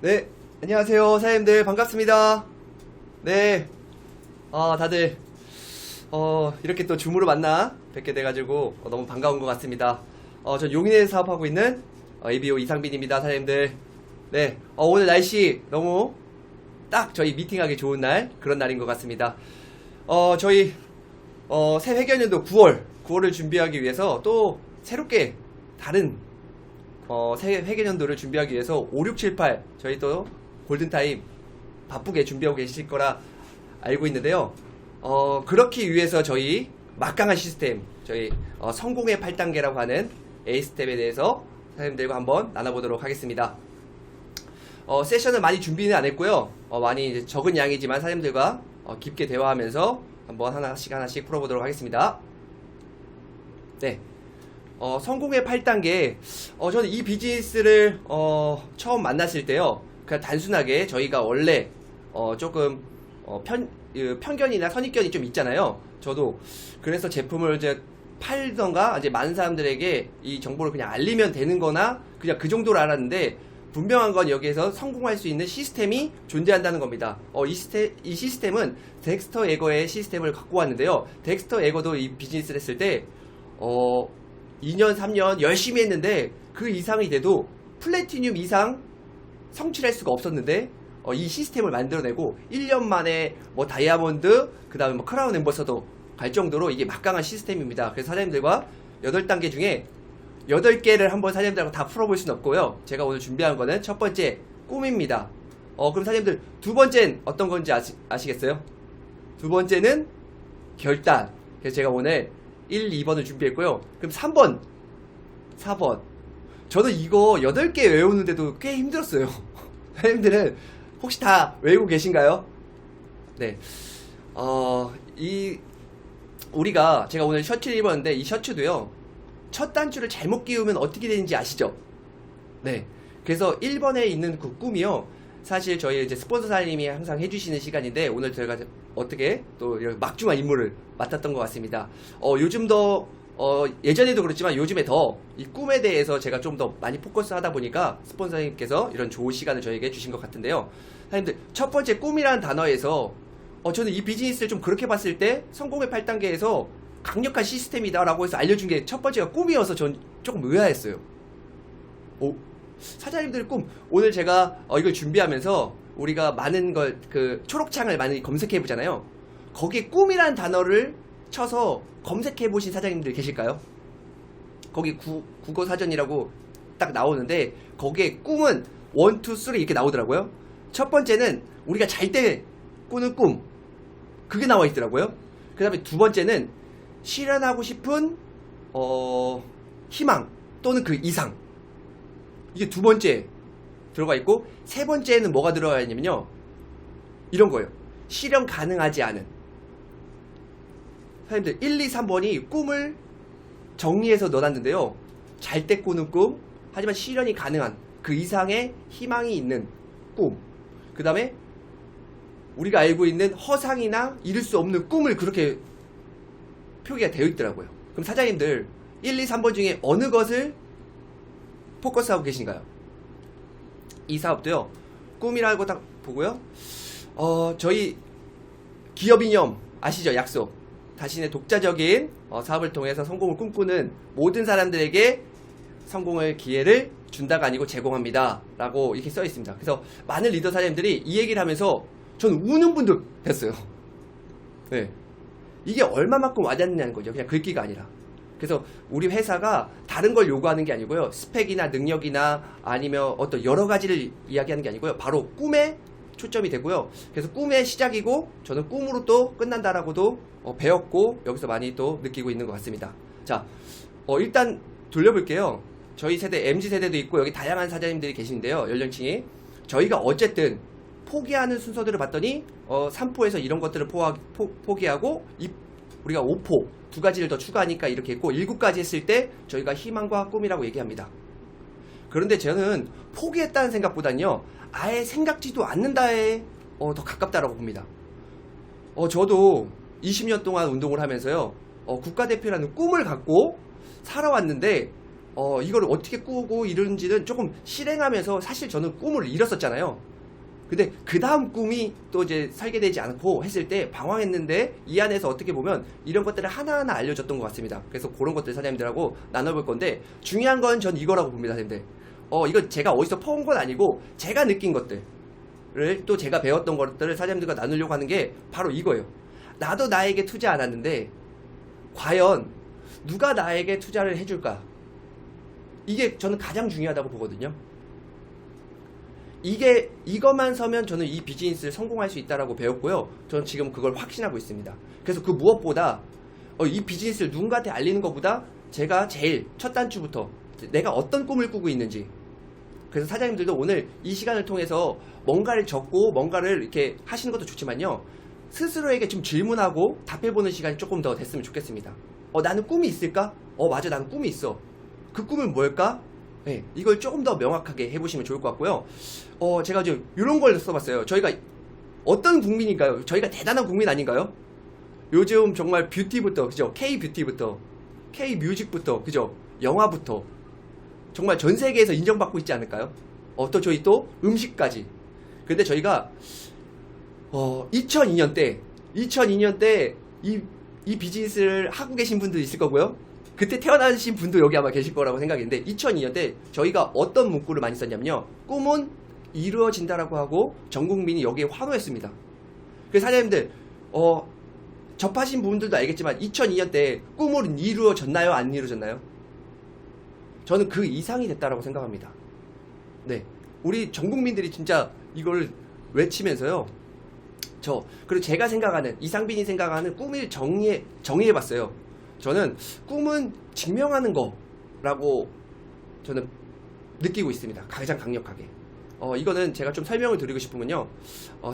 네, 안녕하세요, 사장님들 반갑습니다. 네, 다들 이렇게 또 줌으로 만나 뵙게 돼가지고 너무 반가운 것 같습니다. 전 용인에서 사업하고 있는 ABO 이상빈입니다, 사장님들. 네, 오늘 날씨 너무 딱 저희 미팅하기 좋은 날 그런 날인 것 같습니다. 저희 새 회계연도 9월을 준비하기 위해서 또 새롭게 다른 새 회계연도를 준비하기 위해서 5, 6, 7, 8 저희 또 골든타임 바쁘게 준비하고 계실 거라 알고 있는데요. 그렇기 위해서 저희 막강한 시스템, 저희 성공의 8단계라고 하는 A스텝에 대해서 사장님들과 한번 나눠보도록 하겠습니다. 세션은 많이 준비는 안 했고요. 많이 이제 적은 양이지만 사장님들과 깊게 대화하면서 한번 하나씩 풀어보도록 하겠습니다. 네. 성공의 8단계, 저는 이 비즈니스를, 처음 만났을 때요. 그냥 단순하게 저희가 원래, 조금, 편견이나 선입견이 좀 있잖아요. 저도. 그래서 제품을 이제 팔던가, 이제 많은 사람들에게 이 정보를 그냥 알리면 되는 거나, 그냥 그 정도로 알았는데, 분명한 건 여기에서 성공할 수 있는 시스템이 존재한다는 겁니다. 이 시스템은 덱스터 에거의 시스템을 갖고 왔는데요. 덱스터 에거도 이 비즈니스를 했을 때, 2년, 3년 열심히 했는데 그 이상이 돼도 플래티늄 이상 성취할 수가 없었는데 이 시스템을 만들어내고 1년 만에 뭐 다이아몬드, 그 다음에 뭐 크라운 엠버서더 갈 정도로 이게 막강한 시스템입니다. 그래서 사장님들과 8단계 중에 8개를 한번 사장님들하고 다 풀어볼 수는 없고요. 제가 오늘 준비한 거는 첫 번째 꿈입니다. 그럼 사장님들 두 번째는 어떤 건지 아시겠어요? 두 번째는 결단. 그래서 제가 오늘 1, 2번을 준비했고요. 그럼 3번, 4번. 저는 이거 8개 외우는데도 꽤 힘들었어요. 선생님들은 혹시 다 외우고 계신가요? 네. 제가 오늘 셔츠를 입었는데 이 셔츠도요. 첫 단추를 잘못 끼우면 어떻게 되는지 아시죠? 네. 그래서 1번에 있는 그 꿈이요. 사실 저희 이제 스폰서 사장님이 항상 해주시는 시간인데 오늘 저희가 어떻게 또 이런 막중한 임무를 맡았던 것 같습니다. 요즘도 예전에도 그렇지만 요즘에 더 이 꿈에 대해서 제가 좀 더 많이 포커스 하다 보니까 스폰서님께서 이런 좋은 시간을 저에게 주신 것 같은데요. 사장님들 첫 번째 꿈이라는 단어에서 저는 이 비즈니스를 좀 그렇게 봤을 때 성공의 8단계에서 강력한 시스템이다라고 해서 알려준 게 첫 번째가 꿈이어서 전 조금 의아했어요. 사장님들 꿈. 오늘 제가 이걸 준비하면서 우리가 많은 걸 그 초록창을 많이 검색해 보잖아요. 거기에 꿈이라는 단어를 쳐서 검색해 보신 사장님들 계실까요? 거기 국어 사전이라고 딱 나오는데 거기에 꿈은 1, 2, 3 이렇게 나오더라고요. 첫 번째는 우리가 잘 때 꾸는 꿈. 그게 나와 있더라고요. 그 다음에 두 번째는 실현하고 싶은 희망 또는 그 이상. 이게 두 번째 들어가 있고 세 번째는 뭐가 들어가 있냐면요. 이런 거예요. 실현 가능하지 않은. 사장님들 1, 2, 3번이 꿈을 정리해서 넣어놨는데요. 잘 때 꾸는 꿈, 하지만 실현이 가능한 그 이상의 희망이 있는 꿈. 그 다음에 우리가 알고 있는 허상이나 이룰 수 없는 꿈을 그렇게 표기가 되어 있더라고요. 그럼 사장님들 1, 2, 3번 중에 어느 것을 포커스하고 계신가요? 이 사업도요. 꿈이라고 딱 보고요. 저희 기업 이념 아시죠? 약속. 자신의 독자적인 사업을 통해서 성공을 꿈꾸는 모든 사람들에게 성공의 기회를 준다가 아니고 제공합니다. 라고 이렇게 써 있습니다. 그래서 많은 리더 사장님들이 이 얘기를 하면서 저는 우는 분도 뵀어요. 네. 이게 얼마만큼 와닿느냐는 거죠. 그냥 글귀가 아니라. 그래서 우리 회사가 다른 걸 요구하는 게 아니고요. 스펙이나 능력이나 아니면 어떤 여러 가지를 이야기하는 게 아니고요. 바로 꿈에 초점이 되고요. 그래서 꿈의 시작이고 저는 꿈으로 또 끝난다라고도 배웠고 여기서 많이 또 느끼고 있는 것 같습니다. 자, 일단 돌려볼게요. 저희 세대 MZ세대도 있고 여기 다양한 사장님들이 계신데요. 연령층이. 저희가 어쨌든 포기하는 순서들을 봤더니 3포에서 이런 것들을 포기하고 우리가 5포 두 가지를 더 추가하니까 이렇게 했고 7가지 했을 때 저희가 희망과 꿈이라고 얘기합니다. 그런데 저는 포기했다는 생각보다는요. 아예 생각지도 않는다에 더 가깝다라고 봅니다. 저도 20년 동안 운동을 하면서요. 국가대표라는 꿈을 갖고 살아왔는데 이걸 어떻게 꾸고 이러는지는 조금 실행하면서 사실 저는 꿈을 잃었었잖아요. 근데 그 다음 꿈이 또 이제 설계되지 않고 했을 때 방황했는데 이 안에서 어떻게 보면 이런 것들을 하나하나 알려줬던 것 같습니다. 그래서 그런 것들 사장님들하고 나눠볼 건데 중요한 건 전 이거라고 봅니다, 사장님들. 이거 제가 어디서 퍼온 건 아니고 제가 느낀 것들을 또 제가 배웠던 것들을 사장님들과 나누려고 하는 게 바로 이거예요. 나도 나에게 투자 안 했는데 과연 누가 나에게 투자를 해줄까? 이게 저는 가장 중요하다고 보거든요. 이것만 서면 저는 이 비즈니스를 성공할 수 있다라고 배웠고요. 저는 지금 그걸 확신하고 있습니다. 그래서 그 무엇보다 이 비즈니스를 누군가한테 알리는 것보다 제가 제일 첫 단추부터 내가 어떤 꿈을 꾸고 있는지, 그래서 사장님들도 오늘 이 시간을 통해서 뭔가를 적고 뭔가를 이렇게 하시는 것도 좋지만요, 스스로에게 좀 질문하고 답해보는 시간이 조금 더 됐으면 좋겠습니다. 나는 꿈이 있을까? 맞아, 나는 꿈이 있어. 그 꿈은 뭘까? 네, 이걸 조금 더 명확하게 해보시면 좋을 것 같고요. 제가 좀 이런 걸 써봤어요. 저희가 어떤 국민인가요? 저희가 대단한 국민 아닌가요? 요즘 정말 뷰티부터, 그죠? K-뷰티부터, K-뮤직부터, 그죠? 영화부터 정말 전 세계에서 인정받고 있지 않을까요? 또 저희 또 음식까지. 근데 저희가 2002년 때 이 비즈니스를 하고 계신 분도 있을 거고요. 그때 태어나신 분도 여기 아마 계실 거라고 생각했는데 2002년 때 저희가 어떤 문구를 많이 썼냐면요, 꿈은 이루어진다라고 하고 전 국민이 여기에 환호했습니다. 그래서 사장님들 접하신 분들도 알겠지만 2002년 때 꿈은 이루어졌나요? 안 이루어졌나요? 저는 그 이상이 됐다라고 생각합니다. 네, 우리 전 국민들이 진짜 이걸 외치면서요, 그리고 제가 생각하는, 이상빈이 생각하는 꿈을 정의해봤어요. 저는 꿈은 증명하는 거라고 저는 느끼고 있습니다. 가장 강력하게. 이거는 제가 좀 설명을 드리고 싶으면요,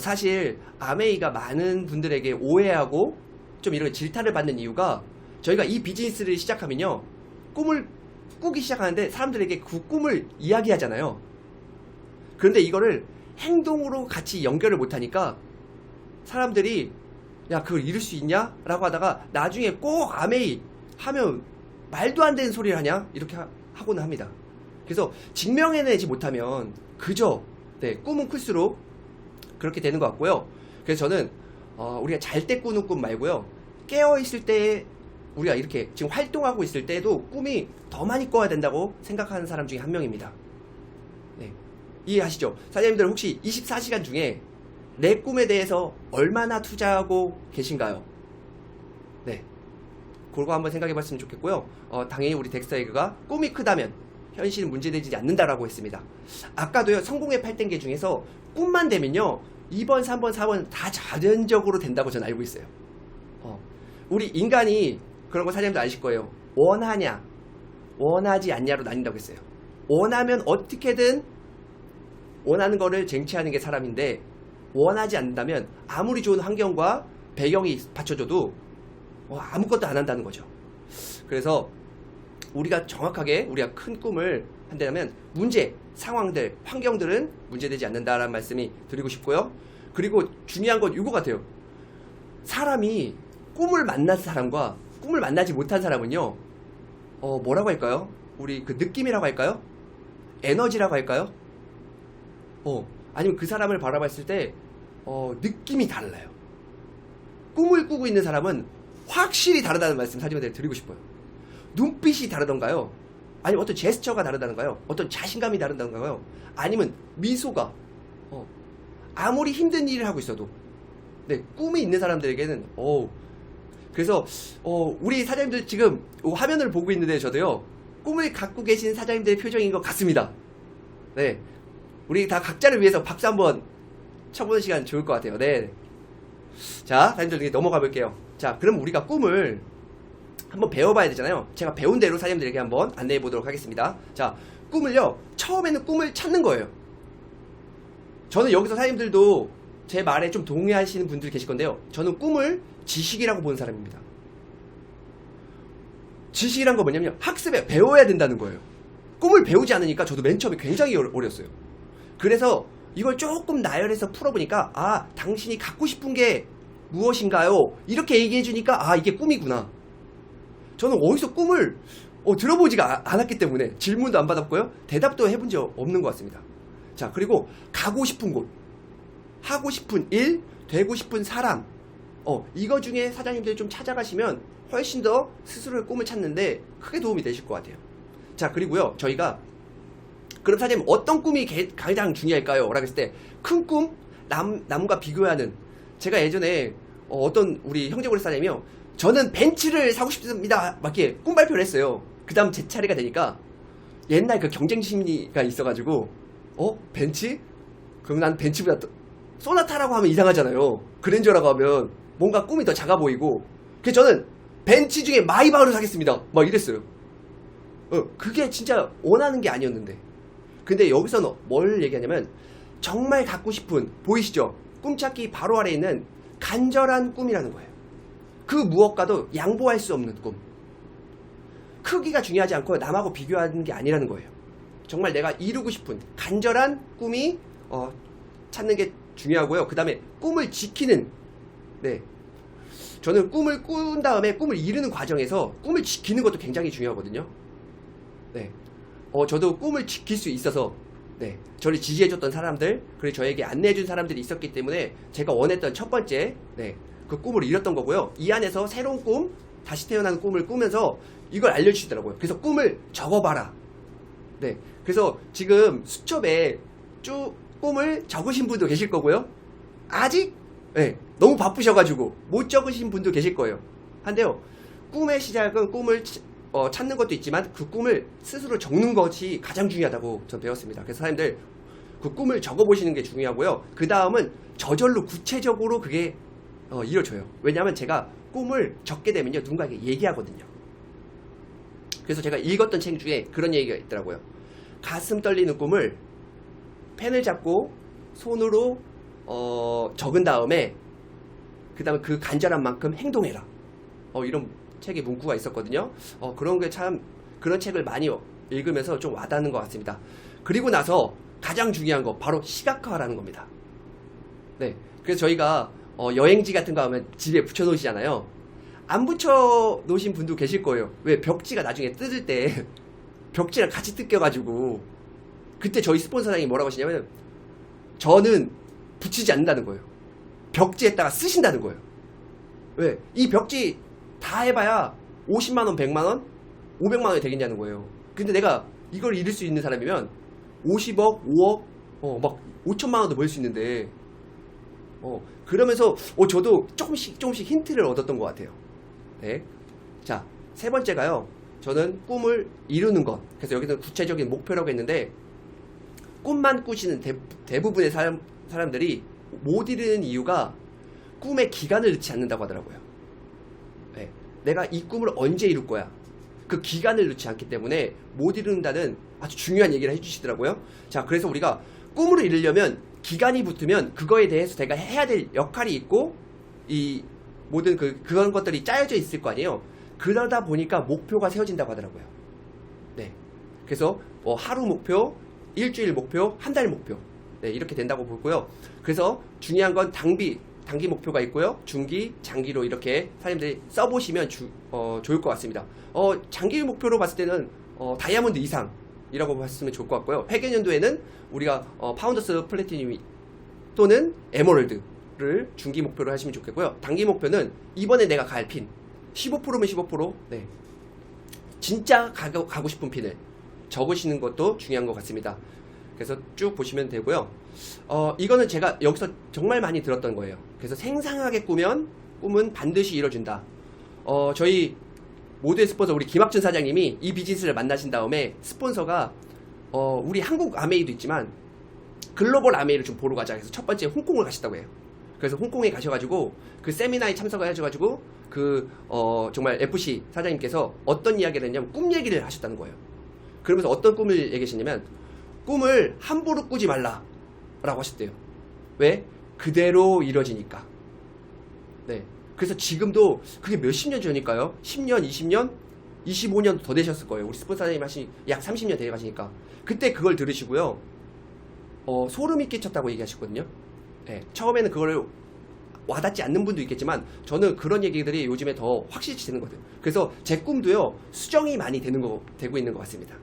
사실 아메이가 많은 분들에게 오해하고 좀 이런 질타를 받는 이유가, 저희가 이 비즈니스를 시작하면요, 꿈을 꾸기 시작하는데 사람들에게 그 꿈을 이야기하잖아요. 그런데 이거를 행동으로 같이 연결을 못하니까 사람들이 야, 그걸 이룰 수 있냐? 라고 하다가 나중에 꼭 아메이 하면 말도 안 되는 소리를 하냐? 이렇게 하고는 합니다. 그래서 증명해내지 못하면 그저 꿈은 클수록 그렇게 되는 것 같고요. 그래서 저는 우리가 잘 때 꾸는 꿈 말고요, 깨어있을 때, 우리가 이렇게 지금 활동하고 있을 때도 꿈이 더 많이 꿔야 된다고 생각하는 사람 중에 한 명입니다. 네, 이해하시죠? 사장님들 혹시 24시간 중에 내 꿈에 대해서 얼마나 투자하고 계신가요? 네, 그거 한번 생각해 봤으면 좋겠고요. 당연히 우리 덱스터에그가 꿈이 크다면 현실은 문제되지 않는다라고 했습니다. 아까도요, 성공의 8단계 중에서 꿈만 되면요 2번, 3번, 4번 다 자연적으로 된다고 저는 알고 있어요. 우리 인간이 그런 거 사장님도 아실 거예요. 원하냐 원하지 않냐로 나뉜다고 했어요. 원하면 어떻게든 원하는 거를 쟁취하는 게 사람인데, 원하지 않는다면 아무리 좋은 환경과 배경이 받쳐줘도 아무것도 안 한다는 거죠. 그래서 우리가 정확하게 우리가 큰 꿈을 한다면 문제, 상황들, 환경들은 문제되지 않는다라는 말씀이 드리고 싶고요. 그리고 중요한 건 이거 같아요. 사람이 꿈을 만난 사람과 꿈을 만나지 못한 사람은요, 뭐라고 할까요? 우리 그 느낌이라고 할까요? 에너지라고 할까요? 아니면 그 사람을 바라봤을 때 느낌이 달라요. 꿈을 꾸고 있는 사람은 확실히 다르다는 말씀 사진을 드리고 싶어요. 눈빛이 다르던가요? 아니면 어떤 제스처가 다르다는가요? 어떤 자신감이 다르다는가요? 아니면 미소가 아무리 힘든 일을 하고 있어도 꿈이 있는 사람들에게는 그래서 우리 사장님들 지금 화면을 보고 있는데 저도요, 꿈을 갖고 계신 사장님들의 표정인 것 같습니다. 네, 우리 다 각자를 위해서 박수 한번 쳐보는 시간 좋을 것 같아요. 네. 자, 사장님들 넘어가 볼게요. 자, 그럼 우리가 꿈을 한번 배워봐야 되잖아요. 제가 배운 대로 사장님들에게 한번 안내해 보도록 하겠습니다. 자, 꿈을요, 처음에는 꿈을 찾는 거예요. 저는 여기서 사장님들도 제 말에 좀 동의하시는 분들 계실 건데요, 저는 꿈을 지식이라고 보는 사람입니다. 지식이란 건 뭐냐면 학습에 배워야 된다는 거예요. 꿈을 배우지 않으니까 저도 맨 처음에 굉장히 어려웠어요. 그래서 이걸 조금 나열해서 풀어보니까 당신이 갖고 싶은 게 무엇인가요? 이렇게 얘기해 주니까 이게 꿈이구나. 저는 어디서 꿈을 들어보지가 않았기 때문에 질문도 안 받았고요. 대답도 해본 적 없는 것 같습니다. 자, 그리고 가고 싶은 곳, 하고 싶은 일, 되고 싶은 사람, 이거 중에 사장님들이 좀 찾아가시면 훨씬 더 스스로의 꿈을 찾는데 크게 도움이 되실 것 같아요. 자, 그리고요, 저희가 그럼 사장님 어떤 꿈이 가장 중요할까요? 라고 했을 때 큰 꿈, 남과 비교하는, 제가 예전에 어떤 우리 형제고리 사장님이요, 저는 벤츠를 사고 싶습니다 막 이렇게 꿈 발표를 했어요. 그 다음 제 차례가 되니까 옛날 그 경쟁 심리가 있어가지고 벤츠? 그럼 난 벤츠보다 소나타라고 하면 이상하잖아요. 그랜저라고 하면 뭔가 꿈이 더 작아 보이고, 그래서 저는 벤츠 중에 마이바흐를 사겠습니다 막 이랬어요. 그게 진짜 원하는 게 아니었는데, 근데 여기서는 뭘 얘기하냐면 정말 갖고 싶은, 보이시죠? 꿈찾기 바로 아래에 있는 간절한 꿈이라는 거예요. 그 무엇과도 양보할 수 없는 꿈. 크기가 중요하지 않고 남하고 비교하는 게 아니라는 거예요. 정말 내가 이루고 싶은 간절한 꿈이 찾는 게 중요하고요. 그 다음에 꿈을 지키는, 네, 저는 꿈을 꾼 다음에 꿈을 이루는 과정에서 꿈을 지키는 것도 굉장히 중요하거든요. 네, 저도 꿈을 지킬 수 있어서, 네, 저를 지지해줬던 사람들, 그리고 저에게 안내해준 사람들이 있었기 때문에 제가 원했던 첫 번째, 네, 그 꿈을 이뤘던 거고요. 이 안에서 새로운 꿈, 다시 태어나는 꿈을 꾸면서 이걸 알려주시더라고요. 그래서 꿈을 적어봐라. 네, 그래서 지금 수첩에 쭉 꿈을 적으신 분도 계실 거고요. 아직 너무 바쁘셔가지고 못 적으신 분도 계실 거예요. 한데요, 꿈의 시작은 꿈을 찾는 것도 있지만 그 꿈을 스스로 적는 것이 가장 중요하다고 전 배웠습니다. 그래서 사람들 그 꿈을 적어보시는 게 중요하고요. 그 다음은 저절로 구체적으로 그게 이루어져요. 왜냐하면 제가 꿈을 적게 되면요, 누군가에게 얘기하거든요. 그래서 제가 읽었던 책 중에 그런 얘기가 있더라고요. 가슴 떨리는 꿈을 펜을 잡고 손으로 적은 다음에 그 다음에 그 간절한 만큼 행동해라. 이런 책의 문구가 있었거든요. 그런 게 참, 그런 책을 많이 읽으면서 좀 와닿는 것 같습니다. 그리고 나서 가장 중요한 거 바로 시각화라는 겁니다. 네, 그래서 저희가 여행지 같은 거 하면 집에 붙여 놓으시잖아요. 안 붙여 놓으신 분도 계실 거예요. 왜? 벽지가 나중에 뜯을 때 벽지랑 같이 뜯겨가지고, 그때 저희 스폰서장이 뭐라고 하시냐면 저는 붙이지 않는다는 거예요. 벽지에다가 쓰신다는 거예요. 왜? 이 벽지 다 해봐야 50만원, 100만원, 500만원이 되겠냐는 거예요. 근데 내가 이걸 잃을 수 있는 사람이면 50억, 5억, 막 5천만원도 벌 수 있는데, 그러면서 저도 조금씩 힌트를 얻었던 것 같아요. 네. 자, 세 번째가요, 저는 꿈을 이루는 것. 그래서 여기서는 구체적인 목표라고 했는데, 꿈만 꾸시는 대부분의 사람들이 못 이루는 이유가 꿈에 기간을 넣지 않는다고 하더라고요. 네. 내가 이 꿈을 언제 이룰 거야, 그 기간을 넣지 않기 때문에 못 이룬다는 아주 중요한 얘기를 해주시더라고요. 자, 그래서 우리가 꿈을 이루려면 기간이 붙으면 그거에 대해서 내가 해야 될 역할이 있고, 이 모든 그런 것들이 짜여져 있을 거 아니에요. 그러다 보니까 목표가 세워진다고 하더라고요. 네. 그래서 하루 목표, 일주일 목표, 한 달 목표, 네, 이렇게 된다고 보고요. 그래서 중요한 건 단기 목표가 있고요. 중기, 장기로 이렇게 사람들이 써보시면 좋을 것 같습니다. 장기 목표로 봤을 때는 다이아몬드 이상이라고 봤으면 좋을 것 같고요. 회계연도에는 우리가 파운더스 플래티늄 또는 에메랄드를 중기 목표로 하시면 좋겠고요. 단기 목표는 이번에 내가 갈 핀 15%면 15%, 네, 진짜 가고 싶은 핀을 적으시는 것도 중요한 것 같습니다. 그래서 쭉 보시면 되고요. 이거는 제가 여기서 정말 많이 들었던 거예요. 그래서 생생하게 꾸면 꿈은 반드시 이뤄진다. 저희 모두의 스폰서 우리 김학준 사장님이 이 비즈니스를 만나신 다음에 스폰서가 우리 한국 아메이도 있지만 글로벌 아메이를 좀 보러 가자 해서 첫 번째 홍콩을 가셨다고 해요. 그래서 홍콩에 가셔가지고 그 세미나에 참석을 하셔가지고 정말 FC 사장님께서 어떤 이야기를 했냐면 꿈 얘기를 하셨다는 거예요. 그러면서 어떤 꿈을 얘기하셨냐면 꿈을 함부로 꾸지 말라 라고 하셨대요. 왜? 그대로 이뤄지니까. 네. 그래서 지금도 그게 몇십 년 전일까요? 10년, 20년, 25년 더 되셨을 거예요. 우리 스폰서님 하신 약 30년 되어 가시니까. 그때 그걸 들으시고요. 소름이 끼쳤다고 얘기하셨거든요. 네. 처음에는 그걸 와닿지 않는 분도 있겠지만 저는 그런 얘기들이 요즘에 더 확실히 되는 것 같아요. 그래서 제 꿈도요 수정이 많이 되고 있는 것 같습니다.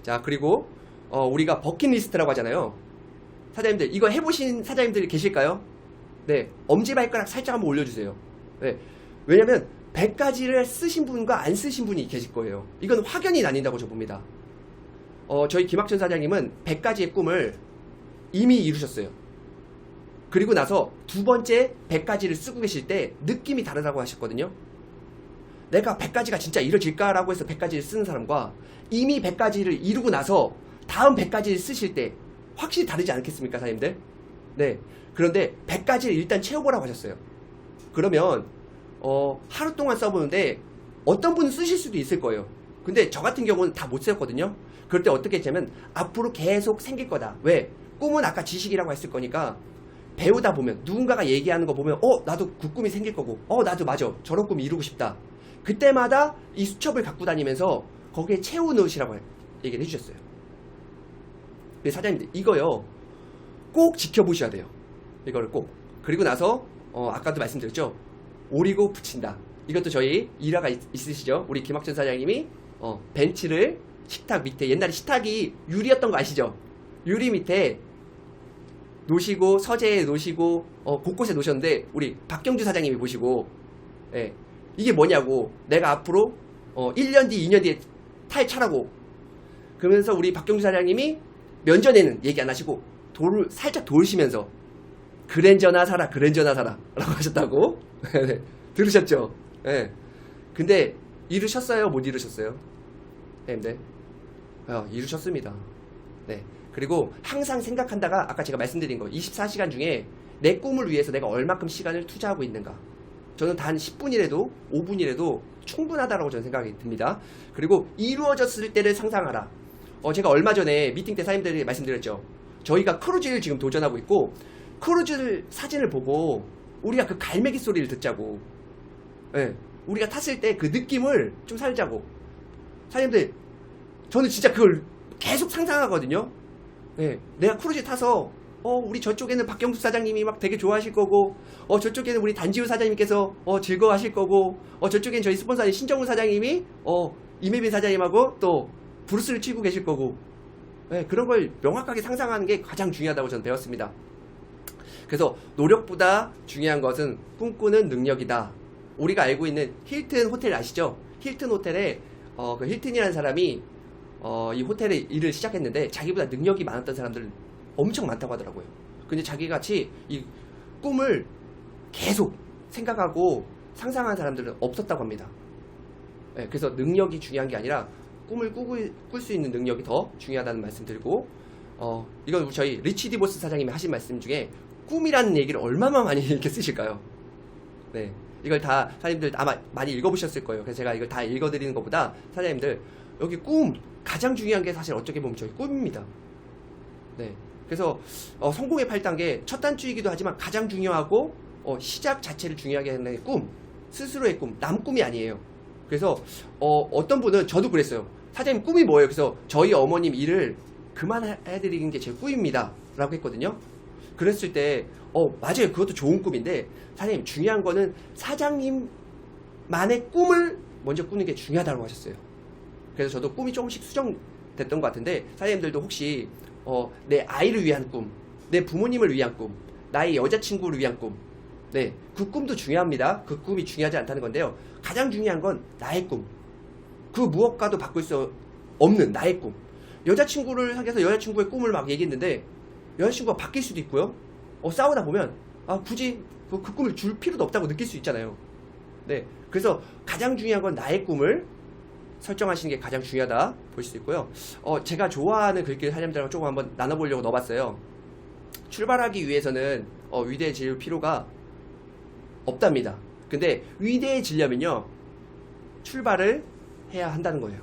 자, 그리고 우리가 버킷리스트라고 하잖아요. 사장님들 이거 해보신 사장님들이 계실까요? 네, 엄지발가락 살짝 한번 올려주세요. 네, 왜냐면 100가지를 쓰신 분과 안 쓰신 분이 계실 거예요. 이건 확연히 나뉜다고 저 봅니다. 저희 김학천 사장님은 100가지의 꿈을 이미 이루셨어요. 그리고 나서 두 번째 100가지를 쓰고 계실 때 느낌이 다르다고 하셨거든요. 내가 100가지가 진짜 이루어질까라고 해서 100가지를 쓰는 사람과 이미 100가지를 이루고 나서 다음 100가지를 쓰실 때 확실히 다르지 않겠습니까, 사장님들? 네. 그런데 100가지를 일단 채워보라고 하셨어요. 그러면 하루 동안 써보는데 어떤 분은 쓰실 수도 있을 거예요. 근데 저 같은 경우는 다 못 세웠거든요. 그럴 때 어떻게 했냐면 앞으로 계속 생길 거다. 왜? 꿈은 아까 지식이라고 했을 거니까 배우다 보면 누군가가 얘기하는 거 보면 나도 그 꿈이 생길 거고 나도 맞아 저런 꿈 이루고 싶다. 그때마다 이 수첩을 갖고 다니면서 거기에 채워 넣으시라고 얘기를 해주셨어요. 근데 사장님들 이거요 꼭 지켜보셔야 돼요. 이거를 꼭. 그리고 나서 아까도 말씀드렸죠. 오리고 붙인다. 이것도 저희 일화가 있으시죠. 우리 김학천 사장님이 벤치를 식탁 밑에, 옛날에 식탁이 유리였던 거 아시죠? 유리 밑에 놓으시고 서재에 놓으시고 곳곳에 놓으셨는데 우리 박경주 사장님이 보시고 이게 뭐냐고, 내가 앞으로 1년 뒤 2년 뒤에 탈 차라고. 그러면서 우리 박경주 사장님이 면전에는 얘기 안 하시고 돌을 살짝 돌시면서 그랜저나 사라 그랜저나 사라 라고 하셨다고. 들으셨죠? 근데 이루셨어요? 못 이루셨어요? 네, 이루셨습니다. 네. 그리고 항상 생각한다가 아까 제가 말씀드린 거 24시간 중에 내 꿈을 위해서 내가 얼마큼 시간을 투자하고 있는가. 저는 단 10분이라도 5분이라도 충분하다라고 저는 생각이 듭니다. 그리고 이루어졌을 때를 상상하라. 제가 얼마 전에 미팅 때 사장님들이 말씀드렸죠. 저희가 크루즈를 지금 도전하고 있고 크루즈 사진을 보고 우리가 그 갈매기 소리를 듣자고. 우리가 탔을 때 그 느낌을 좀 살자고. 사장님들 저는 진짜 그걸 계속 상상하거든요. 내가 크루즈 타서 우리 저쪽에는 박경수 사장님이 막 되게 좋아하실 거고 저쪽에는 우리 단지우 사장님께서 즐거워하실 거고 저쪽엔 저희 스폰서인 신정훈 사장님이 이매빈 사장님하고 또 브루스를 치고 계실 거고. 그런 걸 명확하게 상상하는 게 가장 중요하다고 저는 배웠습니다. 그래서 노력보다 중요한 것은 꿈꾸는 능력이다. 우리가 알고 있는 힐튼 호텔 아시죠? 힐튼 호텔에 그 힐튼이라는 사람이 이 호텔에 일을 시작했는데 자기보다 능력이 많았던 사람들은 엄청 많다고 하더라고요. 근데 자기같이 이 꿈을 계속 생각하고 상상하는 사람들은 없었다고 합니다. 그래서 능력이 중요한 게 아니라 꿈을 꿀 수 있는 능력이 더 중요하다는 말씀 드리고, 이건 저희 리치 디보스 사장님이 하신 말씀 중에 꿈이라는 얘기를 얼마나 많이 이렇게 쓰실까요? 네. 이걸 다 사장님들 아마 많이 읽어보셨을 거예요. 그래서 제가 이걸 다 읽어드리는 것보다 사장님들 여기 꿈 가장 중요한 게 사실 어떻게 보면 저희 꿈입니다. 네. 그래서 성공의 8단계 첫 단추이기도 하지만 가장 중요하고 시작 자체를 중요하게 하는 게 꿈, 스스로의 꿈, 남 꿈이 아니에요. 그래서 어떤 분은 저도 그랬어요. 사장님 꿈이 뭐예요? 그래서 저희 어머님 일을 그만해드리는 게 제 꿈입니다 라고 했거든요. 그랬을 때 맞아요, 그것도 좋은 꿈인데 사장님 중요한 거는 사장님만의 꿈을 먼저 꾸는 게 중요하다고 하셨어요. 그래서 저도 꿈이 조금씩 수정됐던 것 같은데 사장님들도 혹시 내 아이를 위한 꿈, 내 부모님을 위한 꿈, 나의 여자친구를 위한 꿈, 그 꿈도 중요합니다. 그 꿈이 중요하지 않다는 건데요. 가장 중요한 건 나의 꿈, 그 무엇과도 바꿀 수 없는 나의 꿈. 여자친구를 사귀어서 여자친구의 꿈을 막 얘기했는데 여자친구가 바뀔 수도 있고요. 싸우다 보면 굳이 그 꿈을 줄 필요도 없다고 느낄 수 있잖아요. 그래서 가장 중요한 건 나의 꿈을 설정하시는 게 가장 중요하다 보실 수 있고요. 제가 좋아하는 글귀를 사장님들하고 조금 한번 나눠보려고 넣어봤어요. 출발하기 위해서는 위대해질 필요가 없답니다. 근데 위대해지려면요 출발을 해야 한다는 거예요.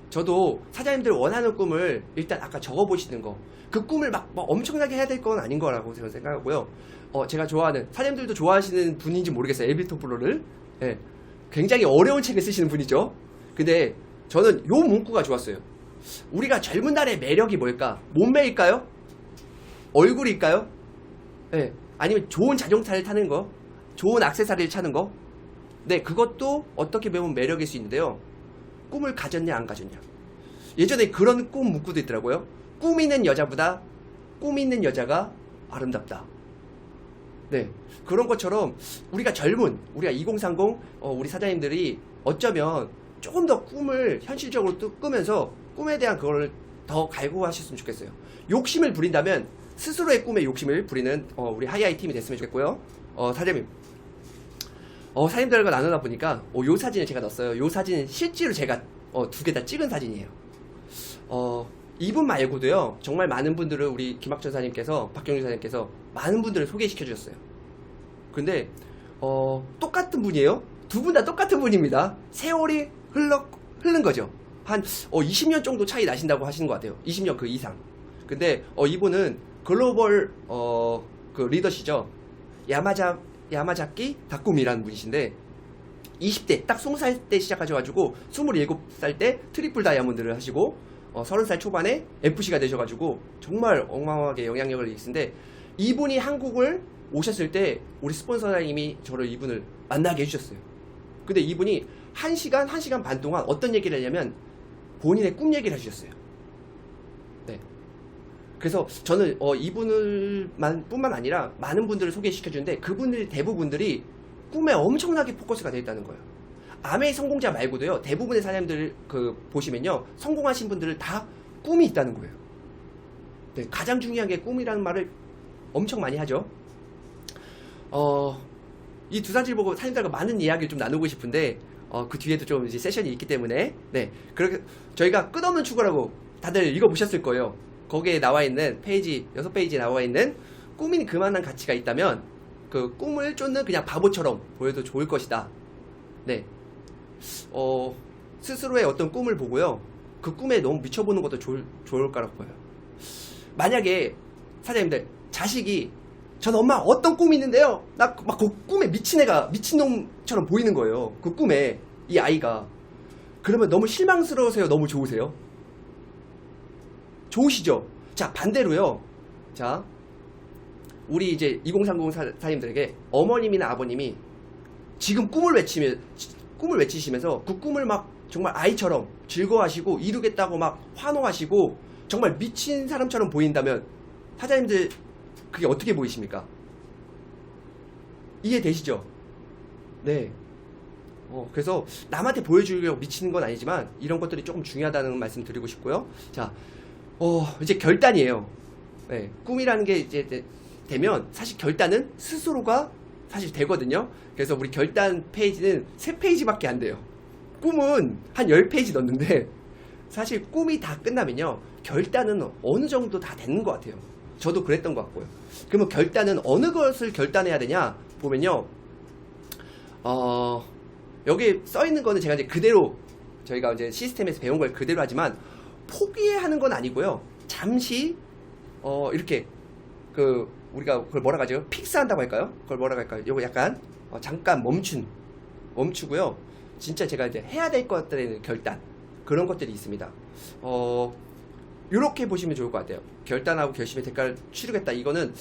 저도 사장님들 원하는 꿈을 일단 아까 적어보시는 거, 그 꿈을 막 엄청나게 해야 될 건 아닌 거라고 저는 생각하고요. 제가 좋아하는, 사장님들도 좋아하시는 분인지 모르겠어요. 엘비 토플러를. 굉장히 어려운 책을 쓰시는 분이죠. 근데 저는 요 문구가 좋았어요. 우리가 젊은 날의 매력이 뭘까? 몸매일까요? 얼굴일까요? 아니면 좋은 자동차를 타는 거? 좋은 액세서리를 찾는 거. 네, 그것도 어떻게 보면 매력일 수 있는데요. 꿈을 가졌냐 안 가졌냐. 예전에 그런 꿈 문구도 있더라고요. 꿈 있는 여자보다 꿈 있는 여자가 아름답다. 네, 그런 것처럼 우리가 젊은 우리가 2030 우리 사장님들이 어쩌면 조금 더 꿈을 현실적으로 꾸면서 꿈에 대한 그걸 더 갈구하셨으면 좋겠어요. 욕심을 부린다면 스스로의 꿈에 욕심을 부리는 우리 하이하이 팀이 됐으면 좋겠고요. 사장님, 사장님들과 나누다 보니까 요 사진을 제가 넣었어요. 요 사진은 실제로 제가 두 개 다 찍은 사진이에요. 이분 말고도요, 정말 많은 분들을 우리 김학전 사장님께서, 박경준 사장님께서 많은 분들을 소개시켜 주셨어요. 근데 똑같은 분이에요. 두 분 다 똑같은 분입니다. 세월이 흐른 거죠. 한 20년 정도 차이 나신다고 하시는 것 같아요. 20년 그 이상. 근데 이분은 글로벌 그 리더시죠. 야마자키 다꾸미라는 분이신데 20대 딱 20살 때 시작하셔가지고 27살 때 트리플 다이아몬드를 하시고 30살 초반에 FC가 되셔가지고 정말 어마어마하게 영향력을 있으신데, 이분이 한국을 오셨을 때 우리 스폰서님이 저를 이분을 만나게 해주셨어요. 근데 이분이 1시간 반 동안 어떤 얘기를 하냐면 본인의 꿈 얘기를 해주셨어요. 네. 그래서 저는 이분뿐만 아니라 많은 분들을 소개시켜주는데 그분들 대부분들이 꿈에 엄청나게 포커스가 되어 있다는 거예요. 아메이 성공자 말고도요, 대부분의 사람들 보시면요, 성공하신 분들은 다 꿈이 있다는 거예요. 네, 가장 중요한 게 꿈이라는 말을 엄청 많이 하죠. 이 두 사진을 보고 사람들과 많은 이야기를 좀 나누고 싶은데 그 뒤에도 좀 이제 세션이 있기 때문에, 네, 그렇게 저희가 끝없는 추구라고 다들 읽어보셨을 거예요. 거기에 나와 있는 페이지 6페이지에 나와 있는 꿈이 그만한 가치가 있다면 그 꿈을 쫓는 그냥 바보처럼 보여도 좋을 것이다. 네, 스스로의 어떤 꿈을 보고요, 그 꿈에 너무 미쳐보는 것도 좋을 거라고 보여요. 만약에 사장님들 자식이 전 엄마 어떤 꿈이 있는데요, 나 막 그 꿈에 미친놈처럼 보이는 거예요. 그 꿈에 이 아이가. 그러면 너무 실망스러우세요, 너무 좋으세요? 좋으시죠? 자, 반대로요. 자, 우리 이제 2030 사장님들에게 어머님이나 아버님이 지금 꿈을 외치시면서 그 꿈을 막 정말 아이처럼 즐거워하시고 이루겠다고 막 환호하시고 정말 미친 사람처럼 보인다면 사장님들 그게 어떻게 보이십니까? 이해되시죠? 네. 그래서 남한테 보여주려고 미치는 건 아니지만 이런 것들이 조금 중요하다는 말씀 드리고 싶고요. 자, 이제 결단이에요. 네, 꿈이라는 게 이제 되면 사실 결단은 스스로가 사실 되거든요. 그래서 우리 결단 페이지는 3페이지밖에 안 돼요. 꿈은 한 10페이지 넣는데 사실 꿈이 다 끝나면요, 결단은 어느 정도 다 되는 것 같아요. 저도 그랬던 것 같고요. 그러면 결단은 어느 것을 결단해야 되냐 보면요, 여기 써 있는 거는 제가 이제 그대로 저희가 이제 시스템에서 배운 걸 그대로 하지만 포기하는 건 아니고요. 잠시 이렇게 우리가 그걸 뭐라고 하죠? 픽스한다고 할까요? 그걸 뭐라고 할까요? 요거 약간 잠깐 멈추고요. 진짜 제가 이제 해야 될 것들의 결단, 그런 것들이 있습니다. 요렇게 보시면 좋을 것 같아요. 결단하고 결심의 대가를 치르겠다. 이거는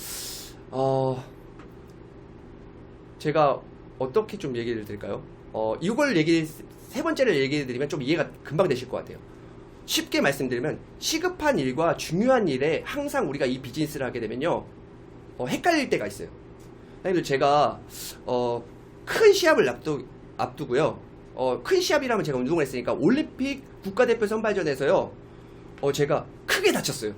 제가 어떻게 좀 얘기를 드릴까요? 이걸 세 번째를 얘기해 드리면 좀 이해가 금방 되실 것 같아요. 쉽게 말씀드리면 시급한 일과 중요한 일에 항상 우리가 이 비즈니스를 하게 되면요, 헷갈릴 때가 있어요. 사장님들, 제가 큰 시합을 앞두고요, 큰 시합이라면 제가 운동을 했으니까 올림픽 국가대표 선발전에서요, 제가 크게 다쳤어요.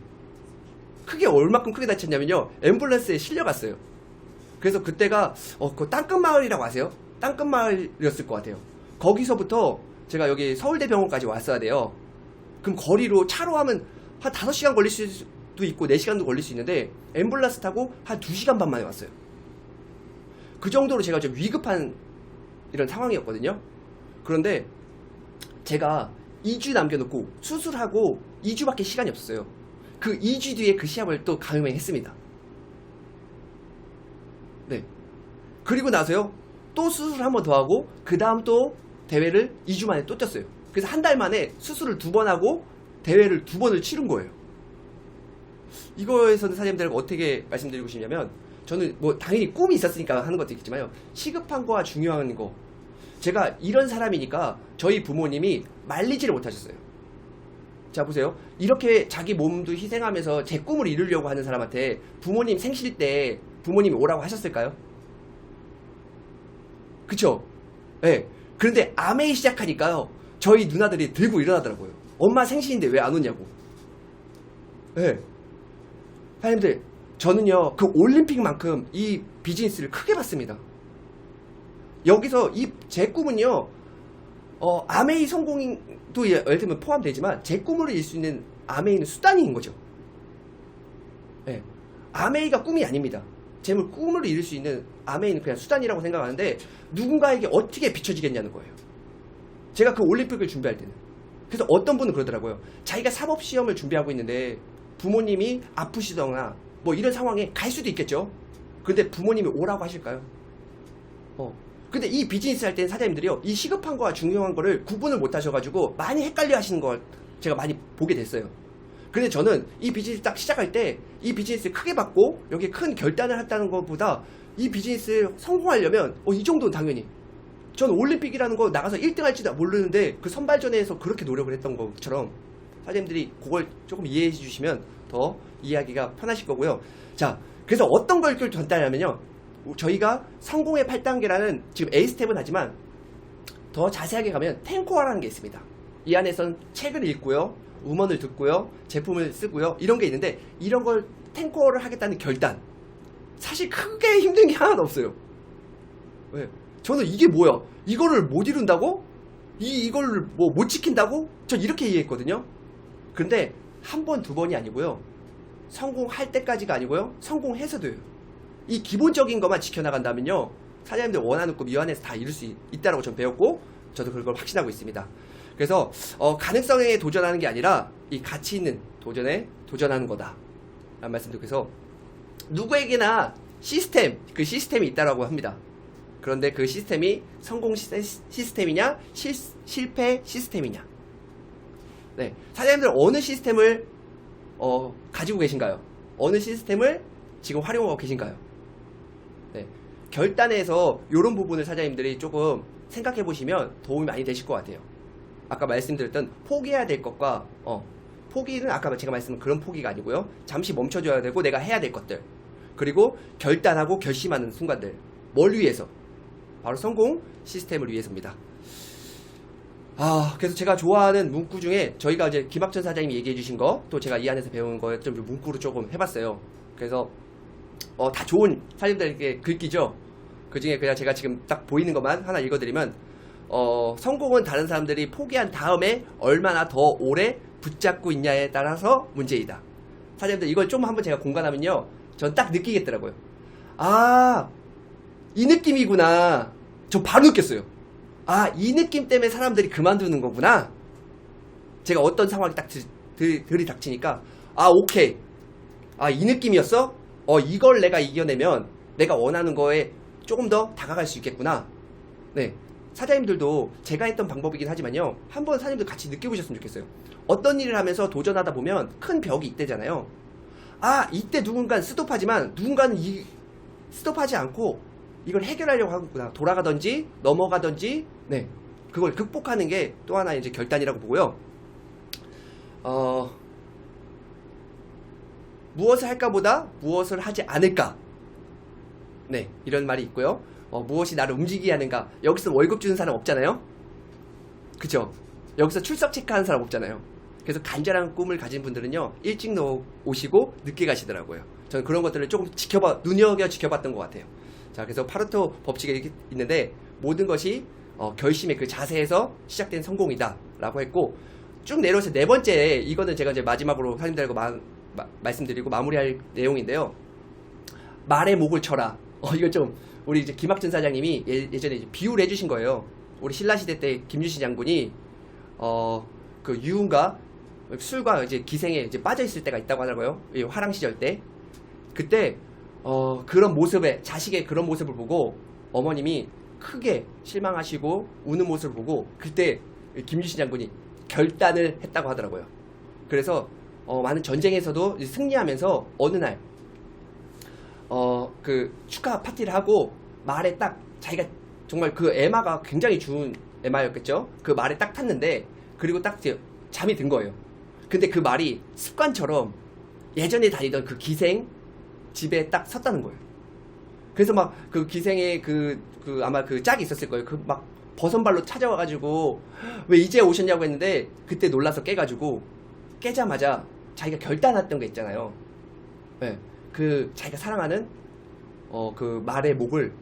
얼마큼 크게 다쳤냐면요, 앰뷸런스에 실려갔어요. 그래서 그때가 그 땅끝마을이라고 아세요? 땅끝마을이었을 것 같아요. 거기서부터 제가 여기 서울대병원까지 왔어야 돼요. 그럼 거리로 차로 하면 한 5시간 걸릴 수도 있고 4시간도 걸릴 수 있는데 앰뷸런스 타고 한 2시간 반 만에 왔어요. 그 정도로 제가 좀 위급한 이런 상황이었거든요. 그런데 제가 2주 남겨놓고 수술하고 2주밖에 시간이 없었어요. 그 2주 뒤에 그 시합을 또 강행했습니다. 네. 그리고 나서요, 또 수술을 한 번 더 하고 그 다음 또 대회를 2주 만에 또 뛰었어요. 그래서 한 달 만에 수술을 2번 하고 대회를 2번을 치른 거예요. 이거에서는 사장님들에게 어떻게 말씀드리고 싶냐면, 저는 뭐 당연히 꿈이 있었으니까 하는 것도 있겠지만요. 시급한 거와 중요한 거. 제가 이런 사람이니까 저희 부모님이 말리지를 못하셨어요. 자, 보세요. 이렇게 자기 몸도 희생하면서 제 꿈을 이루려고 하는 사람한테 부모님 생실 때 부모님이 오라고 하셨을까요? 그쵸? 예. 네. 그런데 아메이 시작하니까요. 저희 누나들이 들고 일어나더라고요. 엄마 생신인데 왜 안 오냐고. 예. 네. 사장님들, 저는요, 그 올림픽만큼 이 비즈니스를 크게 봤습니다. 여기서 제 꿈은요, 아메이 성공도 예를 들면 포함되지만, 제 꿈으로 이룰 수 있는 아메이는 수단인 거죠. 네. 아메이가 꿈이 아닙니다. 제 꿈으로 이룰 수 있는 아메이는 그냥 수단이라고 생각하는데, 누군가에게 어떻게 비춰지겠냐는 거예요. 제가 그 올림픽을 준비할 때는. 그래서 어떤 분은 그러더라고요. 자기가 사법시험을 준비하고 있는데, 부모님이 아프시거나, 뭐 이런 상황에 갈 수도 있겠죠. 근데 부모님이 오라고 하실까요? 근데 이 비즈니스 할 때는 사장님들이요, 이 시급한 거와 중요한 거를 구분을 못 하셔가지고 많이 헷갈려 하시는 걸 제가 많이 보게 됐어요. 근데 저는 이 비즈니스 딱 시작할 때 이 비즈니스 크게 받고 여기 큰 결단을 했다는 것보다 이 비즈니스 성공하려면 이 정도는 당연히 저는 올림픽이라는 거 나가서 1등 할지도 모르는데 그 선발전에서 그렇게 노력을 했던 것처럼 사장님들이 그걸 조금 이해해 주시면 더 이해하기가 편하실 거고요. 자, 그래서 어떤 걸 전달하냐면요, 저희가 성공의 8단계라는 지금 A스텝은 하지만 더 자세하게 가면 텐코어라는 게 있습니다. 이 안에선 책을 읽고요, 음원을 듣고요, 제품을 쓰고요, 이런 게 있는데 이런 걸 텐코어를 하겠다는 결단, 사실 크게 힘든 게 하나도 없어요. 왜? 저는 이게 뭐야? 이거를 못 이룬다고? 이걸 뭐 못 지킨다고? 전 이렇게 이해했거든요. 근데 한 번, 두 번이 아니고요, 성공할 때까지가 아니고요, 성공해서도요. 이 기본적인 것만 지켜나간다면요, 사장님들 원하는 꿈 이 안에서 다 이룰 수 있다라고 전 배웠고, 저도 그걸 확신하고 있습니다. 그래서 가능성에 도전하는 게 아니라 이 가치 있는 도전에 도전하는 거다 라는 말씀드리고, 그래서 누구에게나 그 시스템이 있다라고 합니다. 그런데 그 시스템이 성공 시스템이냐 실패 시스템이냐. 네, 사장님들 어느 시스템을 가지고 계신가요? 어느 시스템을 지금 활용하고 계신가요? 네, 결단에서 이런 부분을 사장님들이 조금 생각해 보시면 도움이 많이 되실 것 같아요. 아까 말씀드렸던 포기해야 될 것과 포기는 아까 제가 말씀드린 그런 포기가 아니고요, 잠시 멈춰줘야 되고 내가 해야 될 것들, 그리고 결단하고 결심하는 순간들, 뭘 위해서? 바로 성공 시스템을 위해서입니다. 그래서 제가 좋아하는 문구 중에 저희가 이제 김학천 사장님이 얘기해 주신 거, 또 제가 이 안에서 배운 거 좀 문구로 조금 해봤어요. 그래서 다 좋은 사장님들에게 글귀죠. 그 중에 그냥 제가 지금 딱 보이는 것만 하나 읽어드리면, 성공은 다른 사람들이 포기한 다음에 얼마나 더 오래 붙잡고 있냐에 따라서 문제이다. 사장님들 이걸 좀 한번 제가 공감하면요, 전 딱 느끼겠더라고요. 이 느낌이구나. 저 바로 느꼈어요. 이 느낌 때문에 사람들이 그만두는 거구나. 제가 어떤 상황이 딱 들이닥치니까, 오케이. 이 느낌이었어? 이걸 내가 이겨내면 내가 원하는 거에 조금 더 다가갈 수 있겠구나. 네. 사장님들도 제가 했던 방법이긴 하지만요, 한번 사장님들 같이 느껴보셨으면 좋겠어요. 어떤 일을 하면서 도전하다 보면 큰 벽이 있대잖아요. 이때 누군가는 스톱하지만 누군가는 스톱하지 않고 이걸 해결하려고 하구나. 돌아가든지 넘어가든지, 네, 그걸 극복하는 게 또 하나 이제 결단이라고 보고요. 무엇을 할까 보다 무엇을 하지 않을까, 네, 이런 말이 있고요. 무엇이 나를 움직이게 하는가. 여기서 월급 주는 사람 없잖아요. 그쵸? 여기서 출석 체크하는 사람 없잖아요. 그래서 간절한 꿈을 가진 분들은요, 일찍 오시고 늦게 가시더라고요. 저는 그런 것들을 조금 눈여겨 지켜봤던 것 같아요. 자, 그래서 파레토 법칙이 이렇게 있는데, 모든 것이 결심의 그 자세에서 시작된 성공이다 라고 했고, 쭉 내려오서 네 번째, 이거는 제가 이제 마지막으로 사장님들하고 말씀드리고 마무리할 내용인데요. 말의 목을 쳐라. 이거 좀 우리 이제 김학준 사장님이 예전에 이제 비유를 해주신 거예요. 우리 신라시대 때 김유신 장군이 그 유흥가 술과 이제 기생에 이제 빠져 있을 때가 있다고 하더라고요. 이 화랑 시절 때. 그때 그런 모습에, 자식의 그런 모습을 보고 어머님이 크게 실망하시고 우는 모습을 보고, 그때 김유신 장군이 결단을 했다고 하더라고요. 그래서 많은 전쟁에서도 승리하면서 어느 날 그 축하 파티를 하고 말에 딱 자기가 정말 그 에마가 굉장히 좋은 에마였겠죠. 그 말에 딱 탔는데 그리고 딱 이제 잠이 든 거예요. 근데 그 말이 습관처럼 예전에 다니던 그 기생 집에 딱 섰다는 거예요. 그래서 막 그 기생의 아마 그 짝이 있었을 거예요. 그 막 버선발로 찾아와가지고 왜 이제 오셨냐고 했는데 그때 놀라서 깨가지고 깨자마자 자기가 결단했던 게 있잖아요. 네, 그 자기가 사랑하는 그 말의 목을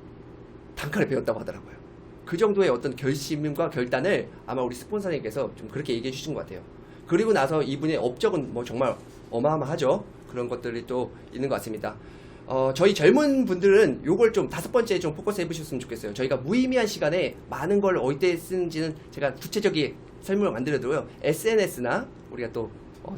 단칼에 베었다고 하더라고요. 그 정도의 어떤 결심과 결단을 아마 우리 스폰서님께서 좀 그렇게 얘기해 주신 것 같아요. 그리고 나서 이분의 업적은 뭐 정말 어마어마하죠. 그런 것들이 또 있는 것 같습니다. 저희 젊은 분들은 요걸 좀 5번째 좀 포커스 해보셨으면 좋겠어요. 저희가 무의미한 시간에 많은 걸 어디에 쓰는지는 제가 구체적인 설명을 만들어드려요. SNS나 우리가 또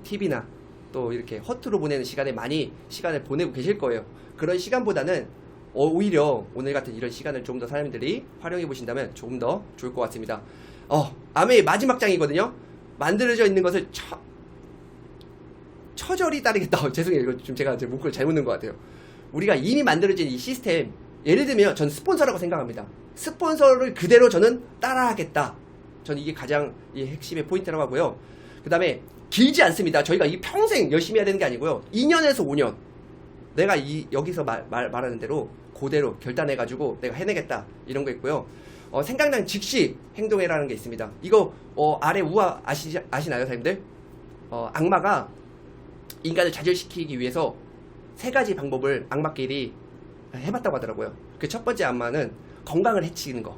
TV나 또 이렇게 허투루 보내는 시간에 많이 시간을 보내고 계실 거예요. 그런 시간보다는 오히려 오늘 같은 이런 시간을 좀 더 사람들이 활용해 보신다면 조금 더 좋을 것 같습니다. 암의 마지막 장이거든요. 만들어져 있는 것을 처절히 따르겠다. 죄송해요. 이거 좀 제가 제 문구를 잘못 넣은 것 같아요. 우리가 이미 만들어진 이 시스템, 예를 들면 전 스폰서라고 생각합니다. 스폰서를 그대로 저는 따라하겠다. 저는 이게 가장 이 핵심의 포인트라고 하고요. 그 다음에 길지 않습니다. 저희가 이 평생 열심히 해야 되는 게 아니고요. 2년에서 5년 내가 여기서 말하는 대로 그대로 결단해가지고 내가 해내겠다 이런 거 있고요. 생각난 즉시 행동해라는 게 있습니다. 이거 아래 우화 아시나요, 사람들? 악마가 인간을 좌절시키기 위해서 3가지 방법을 악마끼리 해봤다고 하더라고요. 그 첫 번째 악마는 건강을 해치는 거.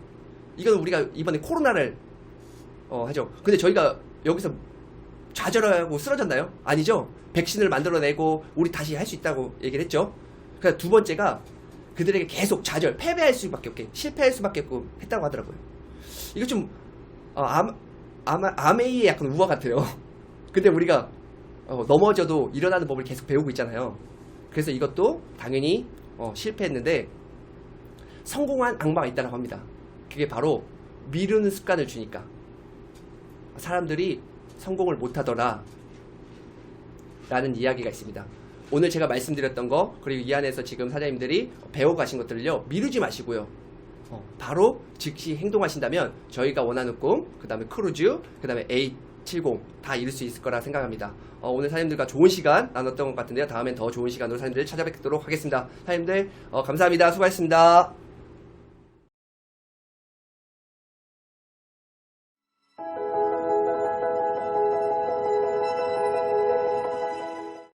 이건 우리가 이번에 코로나를 하죠. 근데 저희가 여기서 좌절하고 쓰러졌나요? 아니죠. 백신을 만들어내고 우리 다시 할 수 있다고 얘기를 했죠. 그러니까 두 번째가 그들에게 계속 좌절, 패배할 수밖에 없게, 실패할 수밖에 없게 했다고 하더라고요. 이거 좀 아메이의 약간 우화 같아요. 근데 우리가 넘어져도 일어나는 법을 계속 배우고 있잖아요. 그래서 이것도 당연히 실패했는데 성공한 악마가 있다고 합니다. 그게 바로 미루는 습관을 주니까 사람들이 성공을 못하더라 라는 이야기가 있습니다. 오늘 제가 말씀드렸던 거 그리고 이 안에서 지금 사장님들이 배워가신 것들을요 미루지 마시고요 바로 즉시 행동하신다면 저희가 원하는 꿈, 그 다음에 크루즈, 그 다음에 A70 다 이룰 수 있을 거라 생각합니다. 오늘 사장님들과 좋은 시간 나눴던 것 같은데요. 다음엔 더 좋은 시간으로 사장님들 찾아뵙도록 하겠습니다. 사장님들 감사합니다. 수고하셨습니다.